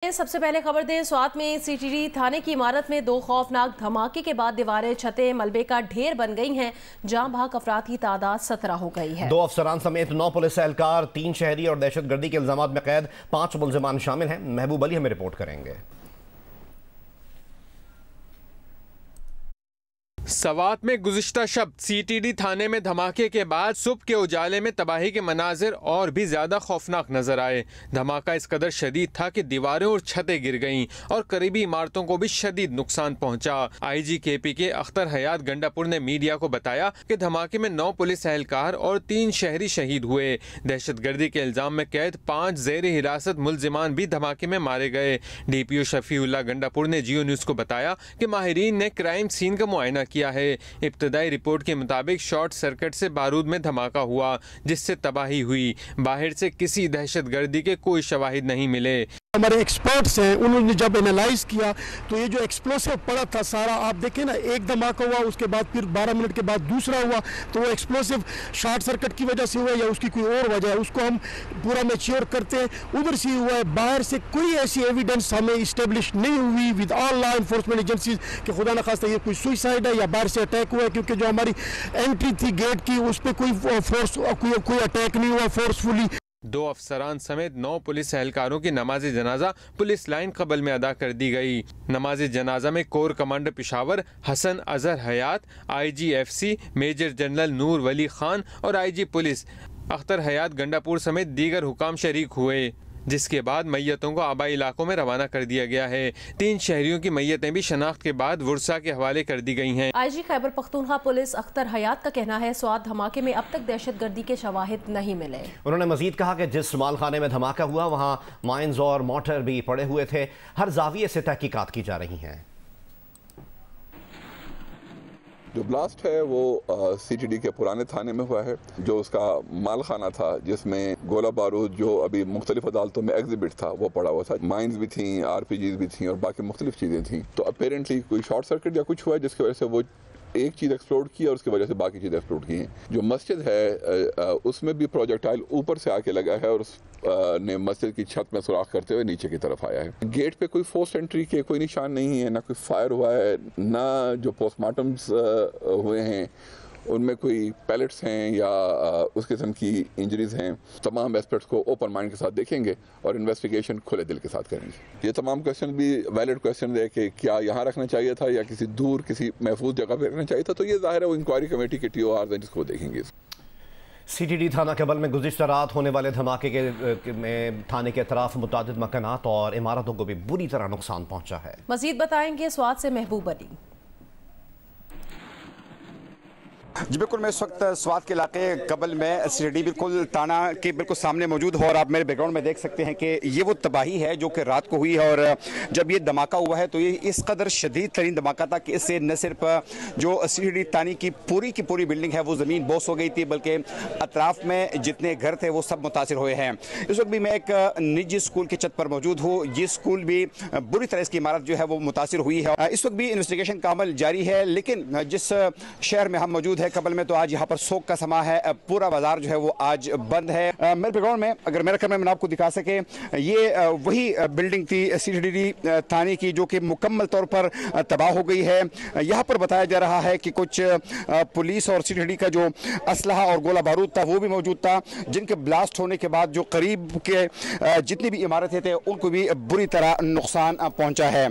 सबसे पहले खबर दें, स्वात में सीटीडी थाने की इमारत में दो खौफनाक धमाके के बाद दीवारें, छतें मलबे का ढेर बन गई हैं। जहां भाग अफराद की तादाद 17 हो गई है। 2 अफसरान समेत 9 पुलिस एहलकार, 3 शहरी और दहशतगर्दी के इल्जामात में कैद 5 मुलजिमान शामिल हैं। महबूब अली हमें रिपोर्ट करेंगे। सवात में गुज़िश्ता शब सीटीडी थाने में धमाके के बाद सुबह के उजाले में तबाही के मनाजिर और भी ज्यादा खौफनाक नजर आए। धमाका इस कदर शदीद था कि दीवारें और छतें गिर गईं और करीबी इमारतों को भी शदीद नुकसान पहुंचा। आईजी केपी के अख्तर हयात गंडापुर ने मीडिया को बताया कि धमाके में 9 पुलिस एहलकार और 3 शहरी शहीद हुए। दहशतगर्दी के इल्जाम में कैद 5 ज़ेर हिरासत मुलजिमान भी धमाके में मारे गए। DPO शफीउल्लाह गंडापुर ने जियो न्यूज को बताया कि माहिरीन ने क्राइम सीन का मुआयना किया है। इब्तदाई रिपोर्ट के मुताबिक शॉर्ट सर्किट से बारूद में धमाका हुआ, जिससे तबाही हुई। बाहर से किसी दहशतगर्दी के कोई शवाहिद नहीं मिले। हमारे एक्सपर्ट्स हैं, उन्होंने जब एनालाइज किया तो ये जो एक्सप्लोसिव पड़ा था सारा, आप देखें ना, एक धमाका हुआ, उसके बाद फिर 12 मिनट के बाद दूसरा हुआ, तो वो एक्सप्लोसिव शॉर्ट सर्किट की वजह से हुआ या उसकी कोई और वजह है, उसको हम पूरा मैच्योर करते हैं। उधर से हुआ है, बाहर से कोई ऐसी एविडेंस हमें इस्टेब्लिश नहीं हुई with all law enforcement agencies कि खुदा न खास्ता ये कोई सुसाइड है या बाहर से अटैक हुआ है, क्योंकि जो हमारी एंट्री थी गेट की उस पर कोई फोर्स कोई अटैक नहीं हुआ फोर्सफुली। 2 अफसरान समेत 9 पुलिस एहलकारों की नमाज जनाजा पुलिस लाइन कबल में अदा कर दी गई। नमाज जनाजा में कोर कमांडर पेशावर हसन अजहर हयात, IGFC मेजर जनरल नूर वली खान और IG पुलिस अख्तर हयात गंडापुर समेत दीगर हुकाम शरीक हुए, जिसके बाद मैयतों को आबाई इलाकों में रवाना कर दिया गया है। 3 शहरियों की मैयतें भी शनाख्त के बाद वुरसा के हवाले कर दी गई हैं। IG खैबर पख्तूनख्वा पुलिस अख्तर हयात का कहना है, स्वात धमाके में अब तक दहशतगर्दी के शवाहिद नहीं मिले। उन्होंने मजीद कहा कि जिस मालखाने में धमाका हुआ वहाँ माइंस और मोटर भी पड़े हुए थे। हर जाविये से तहकीकात की जा रही हैं। जो ब्लास्ट है वो CTD के पुराने थाने में हुआ है। जो उसका माल खाना था जिसमें गोला बारूद जो अभी मुख्तलिफ अदालतों में एग्जिबिट था वो पड़ा हुआ था, माइंस भी थी, RPGs भी थी और बाकी मुख्तलिफ चीज़ें थी। तो अपेरेंटली कोई शॉर्ट सर्किट या कुछ हुआ है जिसकी वजह से वो एक चीज़ एक्सप्लोड की और उसकी वजह से बाकी चीज़ें एक्सप्लोड की हैं। जो मस्जिद है उसमें भी प्रोजेक्टाइल ऊपर से आके लगा है और ने मस्जिद की छत में सुराख करते हुए नीचे की तरफ आया है। गेट पे कोई फोर्स एंट्री के कोई निशान नहीं है, ना कोई फायर हुआ है, ना जो पोस्टमार्टम्स हुए हैं उनमें कोई पैलेट्स हैं या उस किस्म की इंजरीज हैं। तमाम एस्पेक्ट्स को ओपन माइंड के साथ देखेंगे और इन्वेस्टिगेशन खुले दिल के साथ करेंगे। ये तमाम क्वेश्चन भी वैलिड क्वेश्चन है कि क्या यहाँ रखना चाहिए था या किसी दूर किसी महफूज जगह पर रखना चाहिए था, तो ये जाहिर है वो इंक्वायरी कमेटी के TORs हैं जिसको देखेंगे। CTD थाना केबल में गुज़िश्ता रात होने वाले धमाके में थाने के अतराफ मुतादिद मकानात और इमारतों को भी बुरी तरह नुकसान पहुंचा है। मजीद बताएंगे स्वात से महबूब अली। जी बिल्कुल, मैं इस वक्त स्वात के इलाके कबल में CTD बिल्कुल ताना के बिल्कुल सामने मौजूद हो और आप मेरे बैकग्राउंड में देख सकते हैं कि ये वो तबाही है जो कि रात को हुई है। और जब ये धमाका हुआ है तो ये इस कदर शदीद तरीन धमाका था कि इससे न सिर्फ जो CTD थाने की पूरी बिल्डिंग है वो ज़मीन बोस हो गई थी, बल्कि अतराफ में जितने घर थे वो सब मुतासिर हुए हैं। इस वक्त भी मैं एक निजी स्कूल की छत पर मौजूद हूँ। ये स्कूल भी बुरी तरह इसकी इमारत जो है वो मुतासिर हुई है। इस वक्त भी इन्वेस्टिगेशन का अमल जारी है, लेकिन जिस शहर में हम मौजूद है कबल में, तो आज यहाँ पर सोक का समा है। पूरा बाजार जो है वो आज बंद है। मेरे बैकग्राउंड में अगर मेरा कैमरा मैन आपको दिखा सके, ये वही बिल्डिंग थी CTD थाने की जो कि मुकम्मल तौर पर तबाह हो गई है। यहाँ पर बताया जा रहा है कि कुछ पुलिस और CTD का जो असलहा और गोला बारूद था वो भी मौजूद था, जिनके ब्लास्ट होने के बाद जो करीब के जितनी भी इमारतें थे उनको भी बुरी तरह नुकसान पहुँचा है।